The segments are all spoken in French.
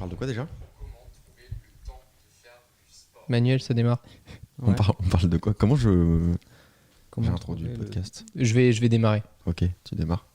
parle de quoi déjà? Manuel, ça démarre. Ouais. On parle de quoi? Comment j'ai introduit le podcast? Je vais démarrer. Ok, tu démarres.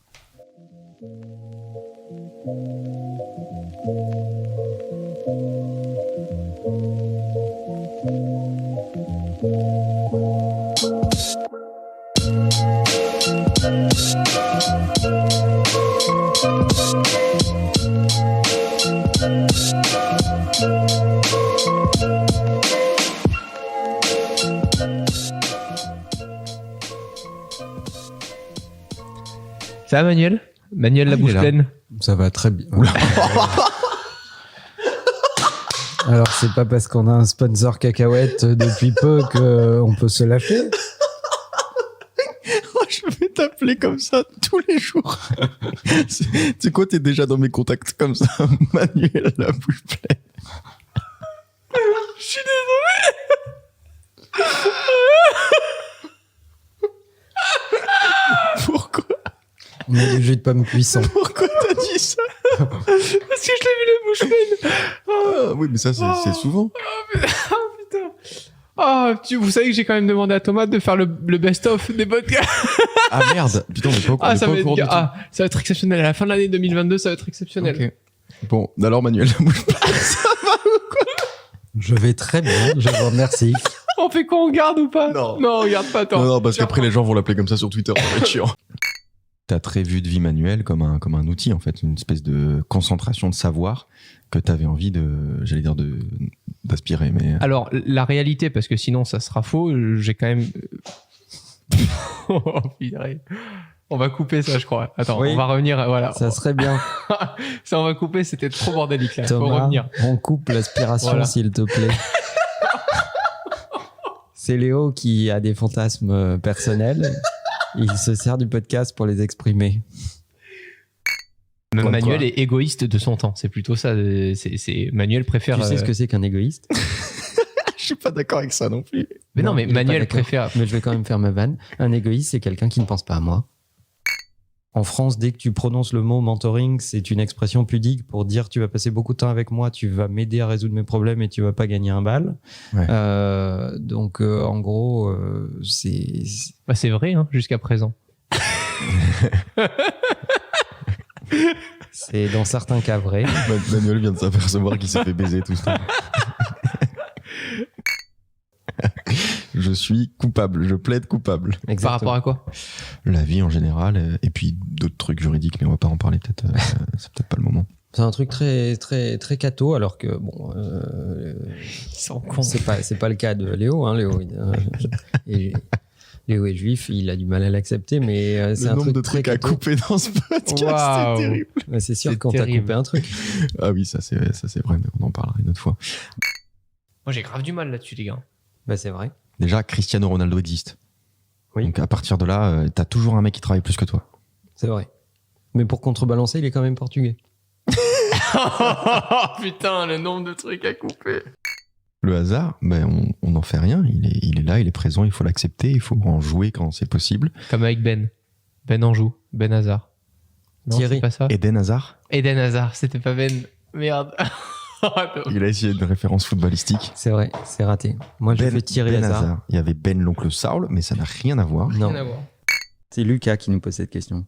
Ça va Manuel? Manuel, la bouche pleine. Ça va très bien. Alors, c'est pas parce qu'on a un sponsor cacahuète depuis peu qu'on peut se lâcher. Je vais t'appeler comme ça tous les jours. C'est quoi, t'es déjà dans mes contacts comme ça? Manuel, la bouche pleine. Je suis désolé. Pourquoi? On a du jus de pomme cuisson. Pourquoi t'as dit ça? Parce que je l'ai vu la bouche pleine. Ah, oui, mais ça, c'est souvent. Putain. Vous savez que j'ai quand même demandé à Thomas de faire le best-of des podcasts. Ah merde, putain, on est pas au courant. Ça va être exceptionnel. À la fin de l'année 2022, ça va être exceptionnel. Okay. Bon, alors Manuel, la bouche pleine, ça va ou quoi? Je vais très bien, je vous remercie. On fait quoi, on garde ou pas? Non, on garde pas. Attends. Non, parce qu'après les gens vont l'appeler comme ça sur Twitter, ça va être chiant. T'as très vu de vie Manuel comme un outil, en fait, une espèce de concentration de savoir que t'avais envie d'aspirer, mais... Alors, la réalité, parce que sinon ça sera faux, j'ai quand même... On va couper ça, je crois. Attends, oui, on va revenir, voilà. Ça serait bien. Ça, on va couper, c'était trop bordélique, là. Thomas, faut revenir. on coupe l'aspiration, voilà. S'il te plaît. C'est Léo qui a des fantasmes personnels. Il se sert du podcast pour les exprimer. Même Manuel est égoïste de son temps. C'est plutôt ça. Manuel préfère... Tu sais ce que c'est qu'un égoïste? Je suis pas d'accord avec ça non plus. Mais non, mais Manuel préfère... Mais je vais quand même faire ma vanne. Un égoïste, c'est quelqu'un qui ne pense pas à moi. En France, dès que tu prononces le mot mentoring, c'est une expression pudique pour dire tu vas passer beaucoup de temps avec moi, tu vas m'aider à résoudre mes problèmes et tu vas pas gagner un bal. Ouais. Donc, en gros, c'est... Bah, c'est vrai, hein, jusqu'à présent. C'est dans certains cas vrai. Manuel vient de s'apercevoir qu'il s'est fait baiser tout ça. Je suis coupable, je plaide coupable. Exactement. Par rapport à quoi? La vie en général, et puis d'autres trucs juridiques, mais on va pas en parler peut-être. C'est peut-être pas le moment. C'est un truc très très très catho, alors que bon, c'est pas le cas de Léo. Hein, Léo est juif, il a du mal à l'accepter, mais c'est un truc de trucs à couper dans ce podcast, c'est terrible. Mais c'est sûr quand t'as coupé un truc. Ah oui, ça c'est vrai, mais on en parlera une autre fois. Moi j'ai grave du mal là-dessus, les gars. Bah c'est vrai. Déjà, Cristiano Ronaldo existe. Oui. Donc à partir de là, t'as toujours un mec qui travaille plus que toi. C'est vrai. Mais pour contrebalancer, il est quand même portugais. Putain, le nombre de trucs à couper. Le hasard, ben on n'en fait rien. Il est là, il est présent, il faut l'accepter, il faut en jouer quand c'est possible. Comme avec Ben Anjou, Ben Hazard. Non, Thierry. C'est pas ça. Eden Hazard. Eden Hazard, c'était pas Ben. Merde. Il a essayé une référence footballistique. C'est vrai, c'est raté. Moi, j'ai fait Thierry Hazard. Il y avait Ben l'oncle Saul, mais ça n'a rien à voir. Non. Rien à voir. C'est Lucas qui nous pose cette question.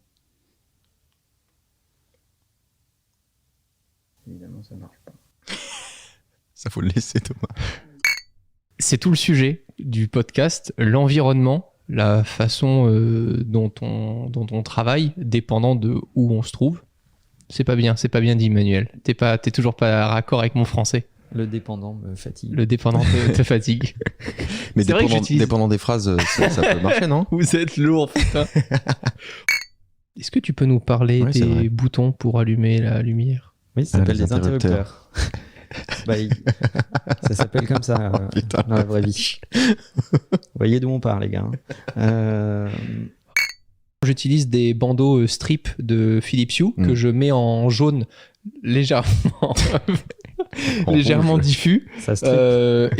Évidemment, ça marche pas. Ça faut le laisser, Thomas. C'est tout le sujet du podcast, l'environnement, la façon dont on travaille, dépendant de où on se trouve. C'est pas bien dit, Manuel. T'es toujours pas raccord avec mon français. Le dépendant me fatigue. Le dépendant te fatigue. Mais dépendant des phrases, ça peut marcher, non? Vous êtes lourd, putain. Est-ce que tu peux nous parler des boutons pour allumer la lumière? Oui, ça s'appelle des interrupteurs. Ça s'appelle comme ça dans la vraie vie. Vous voyez d'où on part, les gars. J'utilise des bandeaux strip de Philips Hue que je mets en jaune légèrement. légèrement rouge. diffus. Ça se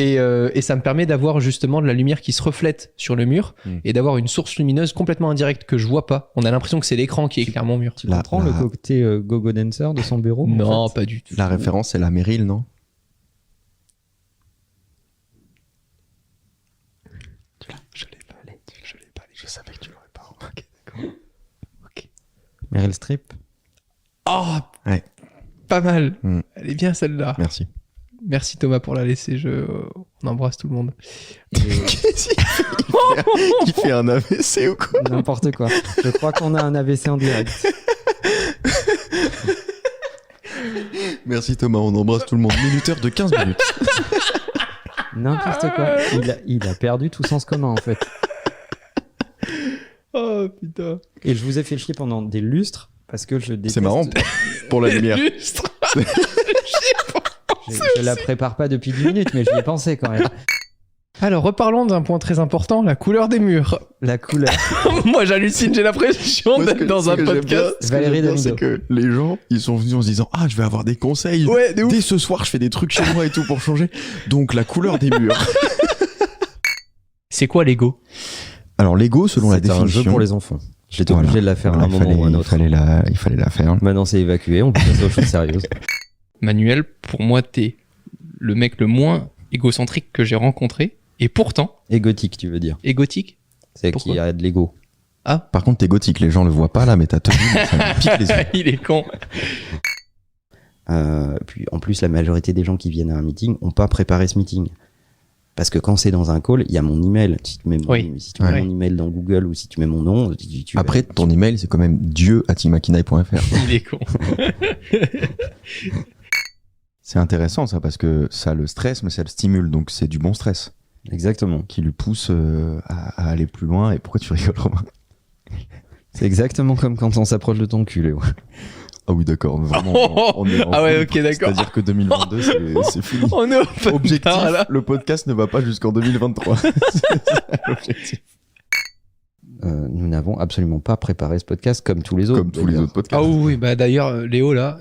Et ça me permet d'avoir justement de la lumière qui se reflète sur le mur et d'avoir une source lumineuse complètement indirecte que je vois pas. On a l'impression que c'est l'écran qui éclaire mon mur. Tu comprends le côté Go-Go Dancer de son bureau? Non, en fait pas du tout. La référence, c'est la Meryl, non? Je l'ai pas. Je savais que tu l'aurais pas remarqué. D'accord. Ok. Meryl Streep. Oh, Ouais. pas mal. Mm. Elle est bien celle-là. Merci. Merci Thomas pour la laisser. On embrasse tout le monde. Qu'est-ce qu'il fait? Il fait un AVC ou quoi? N'importe quoi. Je crois qu'on a un AVC en direct. Merci Thomas, on embrasse tout le monde. Minuteur de 15 minutes. N'importe quoi. Il a perdu tout sens commun en fait. Oh putain. Et je vous ai fait chier pendant des lustres parce que je déteste. C'est marrant pour la lumière. Lustre. Je la prépare pas depuis 10 minutes, mais j'y ai pensé quand même. Alors reparlons d'un point très important, la couleur des murs. La couleur. Moi j'hallucine, j'ai l'impression Moi, ce d'être que- dans ce un que j'aime podcast. bien- ce que Valérie j'aime bien, Damido. c'est que les gens, ils sont venus en se disant je vais avoir des conseils. Ouais, de ouf. Dès ce soir, je fais des trucs chez moi et tout pour changer. Donc, la couleur des murs. C'est quoi Lego? Alors, Lego, selon la C'est un définition. jeu pour les enfants. J'étais Voilà. obligé de la faire à un il moment ou à un il autre. fallait la faire. Maintenant c'est évacué, on peut passer aux choses sérieuses. Manuel, pour moi t'es le mec le moins égocentrique que j'ai rencontré et pourtant Et gothique, tu veux dire. égotique. C'est Pourquoi qu'il y a de l'ego. Par contre, t'es gothique, les gens le voient pas là, mais ta tenue, ça me pique les yeux. Il est con. Puis en plus, la majorité des gens qui viennent à un meeting n'ont pas préparé ce meeting. Parce que quand c'est dans un call, il y a mon email. Si tu mets mon, Oui. si tu mets Ouais. mon email dans Google ou si tu mets mon nom, tu Après, ton email, c'est quand même dieu@imakinae.fr. Il est con. C'est intéressant ça, parce que ça le stresse, mais ça le stimule. Donc, c'est du bon stress Exactement. qui lui pousse à aller plus loin. Et pourquoi tu rigoles, Romain? C'est exactement comme quand on s'approche de ton cul, Léo. Ah oui, d'accord. Vraiment, on est en Ah ouais, couple. ok, d'accord. C'est-à-dire que 2022, c'est fini. On est au fun Objectif, bar, là. le podcast ne va pas jusqu'en 2023. C'est ça, l'objectif. Nous n'avons absolument pas préparé ce podcast comme tous les autres. Comme tous les d'ailleurs. autres podcasts. Ah oui, bah d'ailleurs Léo là,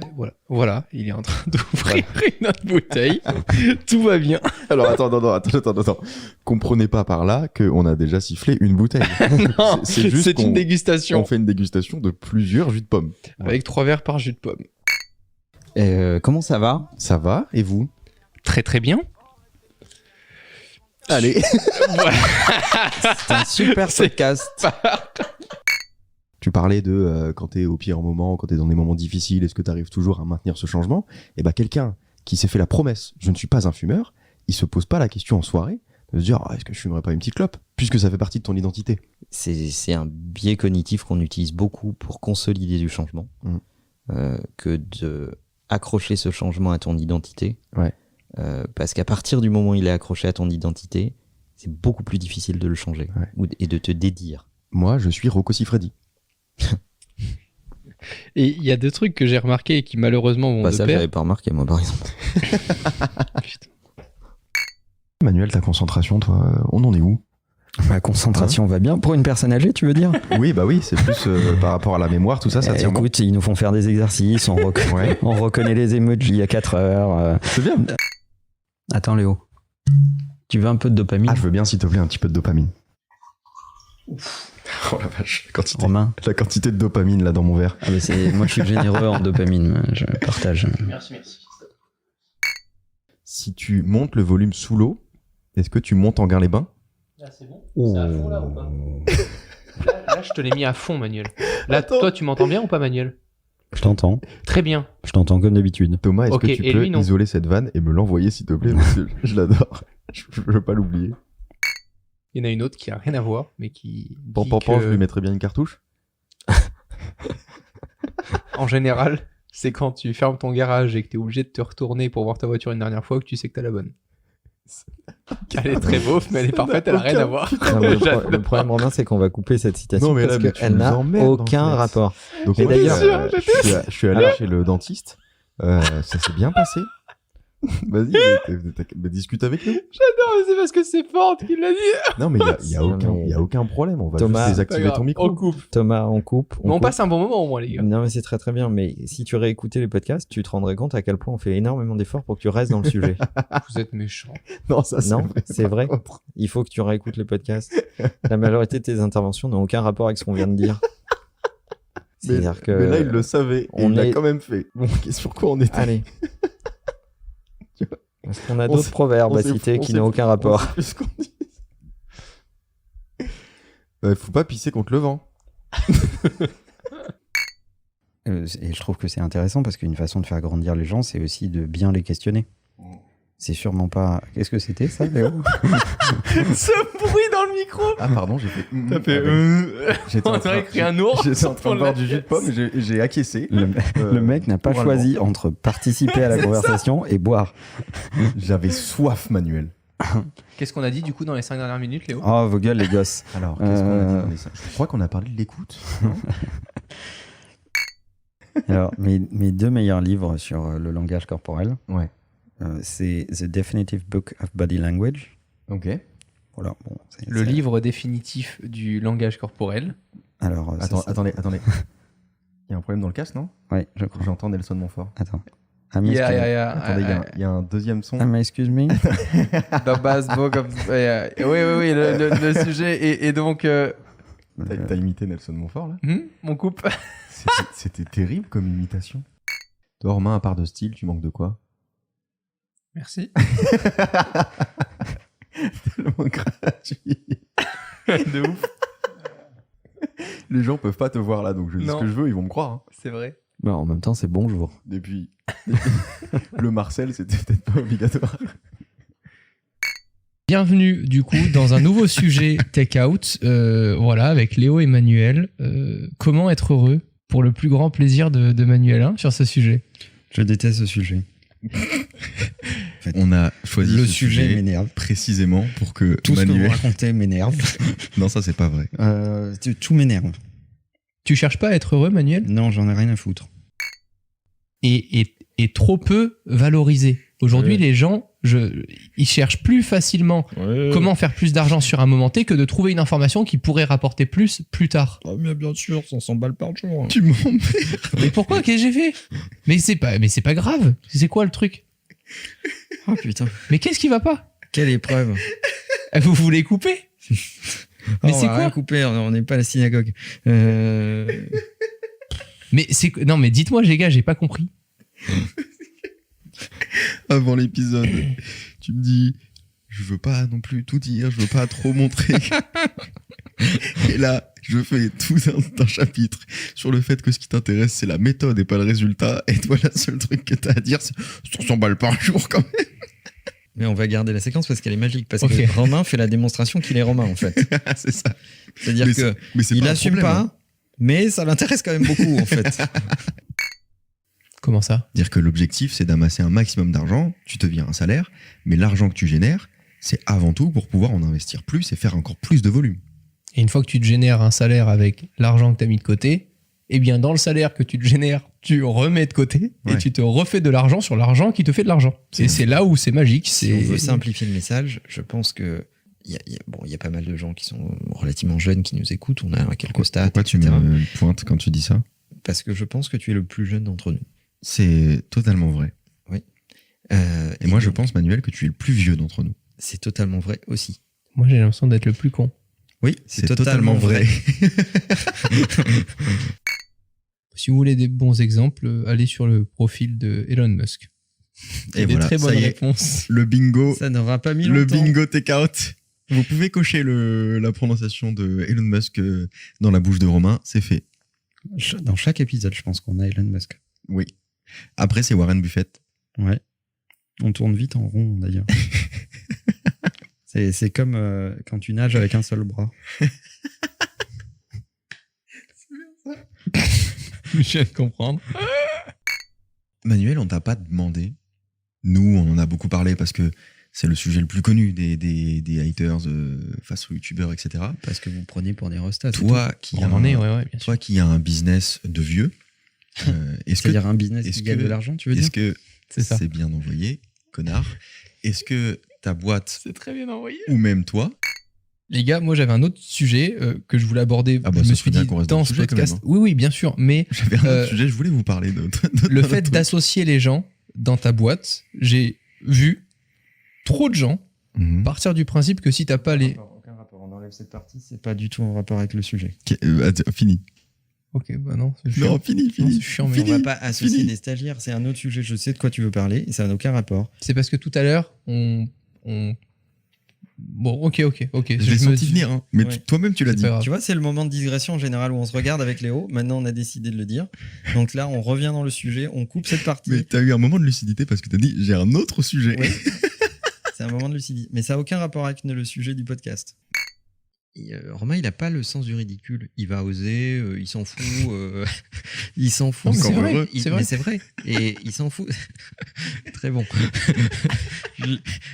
voilà, il est en train d'ouvrir une autre bouteille. Tout va bien. Alors attends. Comprenez pas par là qu'on a déjà sifflé une bouteille. Non, C'est juste c'est qu'on- une dégustation On fait une dégustation de plusieurs jus de pommes. avec 3 verres par jus de pomme. Comment ça va? Ça va? Et vous? Très très bien. Allez. C'est un super C'est- podcast. Tu parlais de quand t'es au pire moment, quand t'es dans des moments difficiles, est-ce que t'arrives toujours à maintenir ce changement? Et bah quelqu'un qui s'est fait la promesse, je ne suis pas un fumeur, il se pose pas la question en soirée de se dire est-ce que je fumerais pas une petite clope? Puisque ça fait partie de ton identité. C'est un biais cognitif qu'on utilise beaucoup pour consolider du changement. Que de accrocher ce changement à ton identité. Ouais. Parce qu'à partir du moment où il est accroché à ton identité, c'est beaucoup plus difficile de le changer et de te dédire. Moi, je suis Rocco Siffredi. Et il y a deux trucs que j'ai remarqué et qui malheureusement vont Bah, de ça, pair. j'avais pas remarqué, moi, par exemple. Putain. Manuel, ta concentration, toi, on en est où? Ma concentration va bien. Pour une personne âgée, tu veux dire? Oui, bah oui, c'est plus par rapport à la mémoire, tout ça, ça tient bon. Écoute, ils nous font faire des exercices, Ouais. on reconnaît les emojis à 4 heures. C'est bien. Attends, Léo. Tu veux un peu de dopamine? Ah, je veux bien, s'il te plaît, un petit peu de dopamine. Oh la vache, Romain. la quantité de dopamine là dans mon verre. Ah, mais moi, je suis généreux en dopamine. Je partage. Merci. Si tu montes le volume sous l'eau, est-ce que tu montes en Guin-les-Bains? Là c'est bon. Oh. C'est à fond là ou pas là, je te l'ai mis à fond Manuel. Là Attends. toi tu m'entends bien ou pas Manuel? Je t'entends. Très bien. Je t'entends comme d'habitude. Thomas, est-ce Ok, que tu et peux lui, non. isoler cette vanne et me l'envoyer s'il te plaît parce que je l'adore. Je veux pas l'oublier. Il y en a une autre qui a rien à voir mais qui Pan, dit pan, pan, que, je lui mettrais bien une cartouche. en général, c'est quand tu fermes ton garage et que t'es obligé de te retourner pour voir ta voiture une dernière fois que tu sais que t'as la bonne. Elle est très beauf, mais elle est parfaite, elle a rien à voir. Non, mais J'adore. le problème, Romain, c'est qu'on va couper cette citation Non, mais là, parce mais tu qu'elle nous n'a emmerdes, en aucun fait. rapport. Donc Et moi, d'ailleurs, je suis allé chez le dentiste. Ça s'est bien passé. Vas-y, mais discute avec nous. Non, mais c'est parce que c'est Ford qui l'a dit. Non, mais il y a aucun problème. On va Thomas, juste désactiver ton micro. On coupe. Thomas, on coupe. Mais on coupe. passe un bon moment au moins, les gars. Non, mais c'est très très bien. Mais si tu réécoutais les podcasts, tu te rendrais compte à quel point on fait énormément d'efforts pour que tu restes dans le sujet. Vous êtes méchants. Non, ça c'est Non, vrai. c'est vrai. Il faut que tu réécoutes les podcasts. La majorité de tes interventions n'ont aucun rapport avec ce qu'on vient de dire. C'est-à-dire que. Mais là, il le savait. Et on il l'a est- quand même fait. Bon, sur quoi on était? Allez. Tu vois. Parce qu'on a On d'autres sait- proverbes on à sait- citer on qui sait- n'ont aucun on rapport. sait plus ce qu'on dit. Faut pas pisser contre le vent. Et je trouve que c'est intéressant parce qu'une façon de faire grandir les gens, c'est aussi de bien les questionner. C'est sûrement pas. Qu'est-ce que c'était ça, Léo? Ce bruit dans le micro. Ah, pardon, j'ai fait. T'as fait. J'étais On en train dirait qu'il y a un ours. J'étais en train de boire du jus de pomme et j'ai acquiescé. Le mec n'a pas pour choisi entre participer à la conversation et boire. J'avais soif, Manuel. Qu'est-ce qu'on a dit du coup dans les 5 dernières minutes, Léo? Oh, vos gueules, les gosses. Alors, qu'est-ce qu'on a dit dans les cinq? Je crois qu'on a parlé de l'écoute. non Alors, mes deux meilleurs livres sur le langage corporel, Ouais. c'est The Definitive Book of Body Language. Ok. Voilà, bon, Le livre définitif du langage corporel. Alors, Attendez. Il y a un problème dans le casque, non? Ouais, je crois. J'entends Nelson Montfort. Attends. Ah, mais excuse- Attendez, il y a un deuxième son. Ah, mais excuse me. The Bass Book of... Oui, le sujet est donc... T'as imité Nelson Montfort, là? Mon coupe. C'était terrible comme imitation. Toi, Romain, à part de style, tu manques de quoi? Merci. Tellement gratuit. De ouf. Les gens peuvent pas te voir là, donc je dis Non. ce que je veux, ils vont me croire. Hein. C'est vrai. Bah, en même temps, c'est bonjour. Depuis le Marcel, c'était peut-être pas obligatoire. Bienvenue du coup dans un nouveau sujet Take Out, voilà, avec Léo et Manuel. Comment être heureux pour le plus grand plaisir de Manuel hein, sur ce sujet? Je déteste ce sujet. On a choisi Le ce sujet m'énerve. précisément pour que Tout ce que Manuel... vous racontez m'énerve. Non, ça c'est pas vrai. Tout m'énerve. Tu cherches pas à être heureux, Manuel? Non, j'en ai rien à foutre. Et trop peu valorisé. Aujourd'hui, les gens, ils cherchent plus facilement comment faire plus d'argent sur un moment T que de trouver une information qui pourrait rapporter plus tard. Oh, mais bien sûr, 500 balles par jour. Tu m'emmerdes. Mais pourquoi? Qu'est-ce que j'ai fait? Mais c'est pas grave. C'est quoi le truc? Oh putain. Mais qu'est-ce qui va pas? Quelle épreuve. Vous voulez couper? Mais c'est quoi? Couper, on n'est pas à la synagogue. Non, mais dites-moi, les gars, j'ai pas compris. Avant l'épisode, tu me dis, je veux pas non plus tout dire, je veux pas trop montrer. Et là, je fais tout un chapitre sur le fait que ce qui t'intéresse, c'est la méthode et pas le résultat. Et toi, le seul truc que t'as à dire, c'est 500 balles par jour quand même. Mais on va garder la séquence parce qu'elle est magique. Parce Ok. que Romain fait la démonstration qu'il est Romain, en fait. C'est ça. C'est-à-dire Mais que mais c'est il pas un assume problème, pas, hein. mais ça l'intéresse quand même beaucoup, en fait. Comment ça? Dire que l'objectif, c'est d'amasser un maximum d'argent, tu te viens un salaire, mais l'argent que tu génères, c'est avant tout pour pouvoir en investir plus et faire encore plus de volume. Et une fois que tu te génères un salaire avec l'argent que tu as mis de côté, eh bien, dans le salaire que tu te génères, tu remets de côté et Ouais. tu te refais de l'argent sur l'argent qui te fait de l'argent. Et c'est là où c'est magique. Si on veut simplifier le message, je pense que il y a pas mal de gens qui sont relativement jeunes qui nous écoutent. On a quelques stats, Pourquoi tu etc. me pointes quand tu dis ça? Parce que je pense que tu es le plus jeune d'entre nous. C'est totalement vrai. Et moi, je donc, pense, Manuel, que tu es le plus vieux d'entre nous. c'est totalement vrai aussi. Moi, j'ai l'impression d'être le plus con. Oui, c'est totalement vrai. Si vous voulez des bons exemples, allez sur le profil de Elon Musk. Il y Et a des voilà, très bonnes ça y est, réponses. le bingo, Ça n'aura pas mis le longtemps. bingo take-out. Vous pouvez cocher la prononciation de Elon Musk dans la bouche de Romain, c'est fait. Dans chaque épisode, je pense qu'on a Elon Musk. Oui. Après, c'est Warren Buffett. Ouais. On tourne vite en rond, d'ailleurs. C'est comme quand tu nages avec un seul bras. Je viens de comprendre. Manuel, on t'a pas demandé. Nous, on en a beaucoup parlé parce que c'est le sujet le plus connu des haters face aux youtubeurs, etc. Parce que vous prenez pour des restats. Toi qui, On en est, ouais, bien sûr. toi qui as un business de vieux, est-ce que C'est-à-dire un business est-ce qui gagne que- de l'argent, tu veux dire est-ce que C'est ça. c'est bien envoyé? connard. Est-ce que ta boîte, C'est très bien envoyé. ou même toi, Les gars, moi j'avais un autre sujet que je voulais aborder. Ah bah, je ça me serait suis bien dit qu'on reste dans dans ce le sujet quand podcast. même, Oui, oui, bien sûr. Mais j'avais un autre sujet, je voulais vous parler de le fait d'associer les gens dans ta boîte, j'ai vu trop de gens partir du principe que si t'as pas les. Aucun rapport. On enlève cette partie. C'est pas du tout en rapport avec le sujet. Fini. Ok, bah non. C'est chiant. Non, fini. Non, c'est chiant, mais On va pas associer fini. des stagiaires. C'est un autre sujet. Je sais de quoi tu veux parler. Et ça n'a aucun rapport. c'est parce que tout à l'heure, on. Bon, ok. Je l'ai senti venir, hein. Mais Ouais. toi-même tu l'as C'est dit. pas grave. Tu vois, c'est le moment de digression en général où on se regarde avec Léo. Maintenant, on a décidé de le dire. Donc là, on revient dans le sujet. On coupe cette partie. Mais t'as eu un moment de lucidité parce que t'as dit j'ai un autre sujet. Oui. C'est un moment de lucidité. Mais ça n'a aucun rapport avec le sujet du podcast. Et, Romain, il n'a pas le sens du ridicule. Il va oser, il s'en fout. Il s'en fout. Non, mais c'est Encore vrai, heureux. c'est vrai. Mais c'est vrai. Et il s'en fout. Très bon.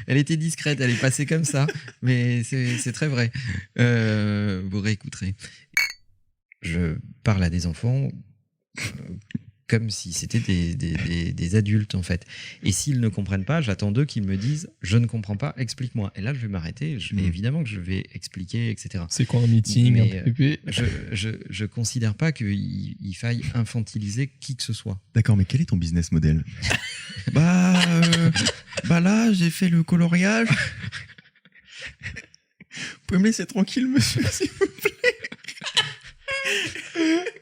Elle était discrète, elle est passée comme ça. Mais c'est très vrai. Vous réécouterez. Je parle à des enfants comme si c'était des adultes, en fait. Et s'ils ne comprennent pas, j'attends d'eux qu'ils me disent « Je ne comprends pas, explique-moi ». Et là, je vais m'arrêter. Évidemment que je vais expliquer, etc. C'est quoi un meeting Mais, et puis... Je considère pas qu'il faille infantiliser qui que ce soit. D'accord, mais quel est ton business model? bah là, j'ai fait le coloriage. Vous pouvez me laisser tranquille, monsieur, s'il vous plaît?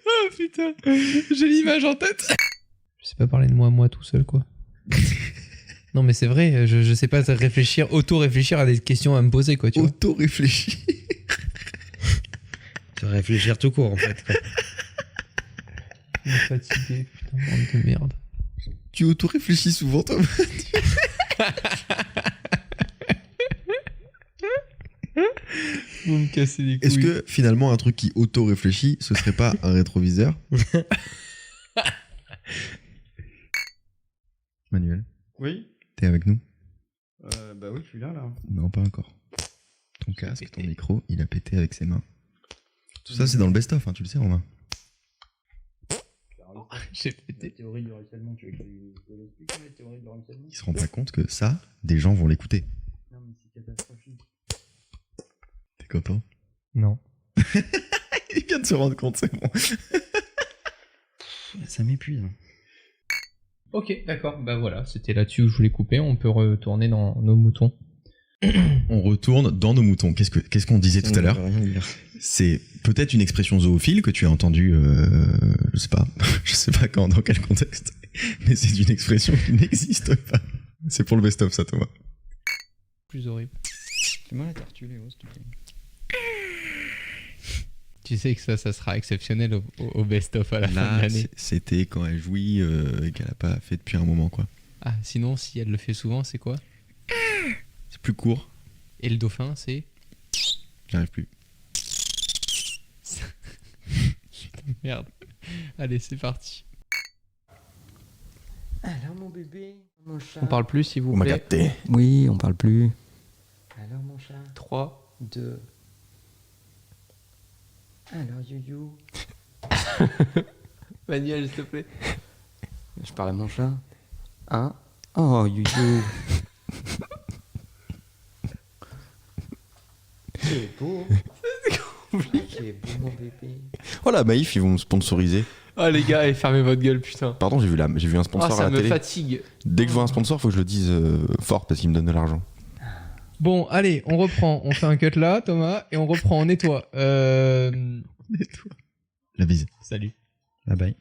Oh putain, j'ai l'image en tête. Je sais pas parler de moi tout seul, quoi. Non, mais c'est vrai, je sais pas auto-réfléchir à des questions à me poser, quoi, tu vois. Auto-réfléchir. Se réfléchir tout court, en fait. Je suis fatigué, putain, bande de merde. Tu auto-réfléchis souvent, toi? Vous me cassez les couilles. Est-ce que finalement un truc qui auto-réfléchit, ce serait pas un rétroviseur? Manuel, Oui. t'es avec nous? Bah oui, je suis là. Non, pas encore. Ton casque, ton micro, il a pété avec ses mains. Tout ça, c'est dans le best-of, hein, tu le sais, Romain. J'ai pété. Théorie du ruissellement, tu veux que je l'explique, la théorie du ruissellement? Il se rend pas compte que ça, des gens vont l'écouter. Non, mais c'est catastrophique. T'es content? Non. Il vient de se rendre compte, c'est bon. Ça m'épuise. Ok, d'accord. Bah voilà, c'était là-dessus où je voulais couper. On peut retourner dans nos moutons. On retourne dans nos moutons. Qu'est-ce qu'on disait tout à l'heure? C'est peut-être une expression zoophile que tu as entendue, je sais pas quand, dans quel contexte, mais c'est une expression qui n'existe pas. C'est pour le best-of, ça, Thomas. Plus horrible. Fais-moi la tortue, Léo, s'il te plaît. Tu sais que ça sera exceptionnel au best-of à la fin de Là, l'année. c'était quand elle jouit et qu'elle a pas fait depuis un moment, quoi. Ah, sinon, si elle le fait souvent, c'est quoi? C'est plus court. Et le dauphin, c'est... J'arrive plus. Putain, merde. Allez, c'est parti. Alors, mon bébé, mon chat. On parle plus, s'il vous On m'a plaît. capté. Oui, on parle plus. Alors, mon chat. 3. 2. Alors, Youyou. Manuel, s'il te plaît. Je parle à mon chat. 1. Oh, Youyou. C'est beau. C'est beau, mon bébé. Oh la Maïf, ils vont me sponsoriser. Oh les gars, allez, fermez votre gueule, putain. Pardon, j'ai vu un Oh, sponsor à ça la me télé. fatigue. Dès que je vois un sponsor, faut que je le dise fort parce qu'il me donne de l'argent. Bon, allez, on reprend. On fait un cut là, Thomas, et on reprend. On nettoie. La bise. Salut. Bye bye.